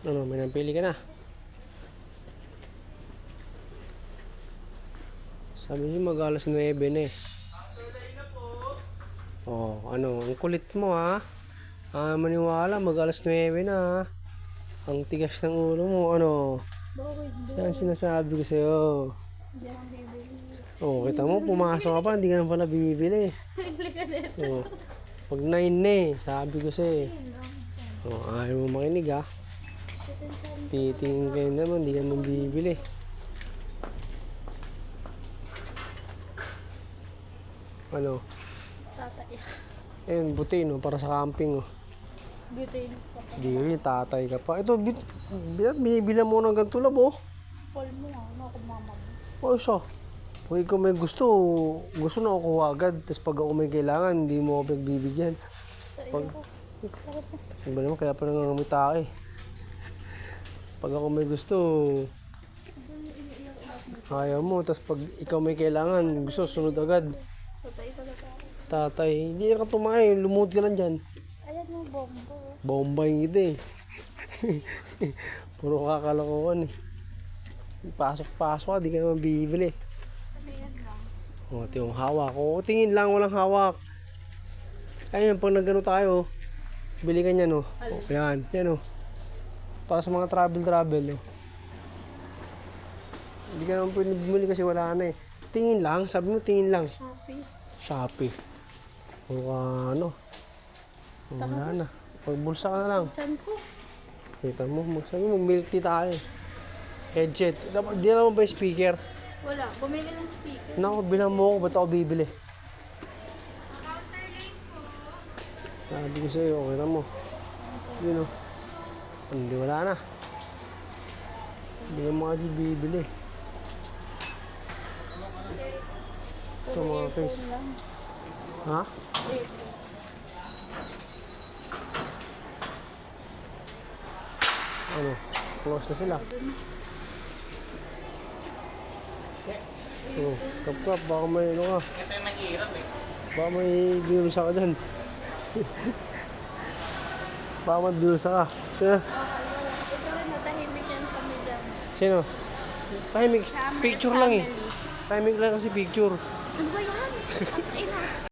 Ano, may napili ka na. Sabi niyo mag alas 9 na eh. Oh, ano, ang kulit mo ha. Maniwala, mag alas 9 na ha. Ang tigas ng ulo mo, ano. Yan sinasabi ko sa'yo. Oh, kita mo, pumasok ka pa, hindi ka na pala bibili. Oh, pag 9 na eh, sabi ko sa'yo. Oh, ayaw mo makinig ha. Titingin kayo naman, hindi ka naman bibili. Ano? Tatay. Ayun, buti no, para sa camping oh. Buti. Hindi rin, tatay ka pa. Ito, binibilan mo ng ganito lab oh. Call mo ano ako mama mo. O siya. Kung ikaw may gusto na ako kuha agad. Tapos pag ako may kailangan, hindi mo ako pagbibigyan. Pag, iba naman, kaya pa nangangamit tayo eh. Pag ako may gusto, ayaw mo. Tapos pag ikaw may kailangan, gusto, sunod agad. Tatay talaga. Tatay, hindi ka tumayo, lumuhod ka lang dyan. Ayan mo, bombo. Bombay kita eh. Puro kakalokohan eh. Pasok-pasok ka, di ka naman bibili. Ano yan lang? O, ito yung hawak. O, tingin lang, walang hawak. Ayun, pag nagano tayo, bili ka niyan, o. O, yan, yan, o. Para sa mga travel, o. Hindi ka naman pwede bumili kasi wala na eh. Tingin lang, sabi mo tingin lang. Shopee. O, ano. O, wala na. Pagbulsa ka na lang. Saan ko? Kita mo, sabi mo, milk tea tayo. Headset. Di naman ba yung speaker? Wala. Bumili ng speaker. Naku, bilang mo ako, ba't ako bibili? Sabi ko sa'yo, okay na mo. Yun o. Hindi, wala na. Hindi ka mga bibili. Ito mga case. Ha? Ano? Close na sila. Oh, kap-kap, baka may ano ka. Ito yung mahirap eh. Baka may binusa ka dyan. Baka may binusa ka. Sino? Ito rin, natahimik yan kami dyan. Sino? Tahimik, picture lang eh. Family. Tahimik lang kasi picture. Ano ba yan? At ina.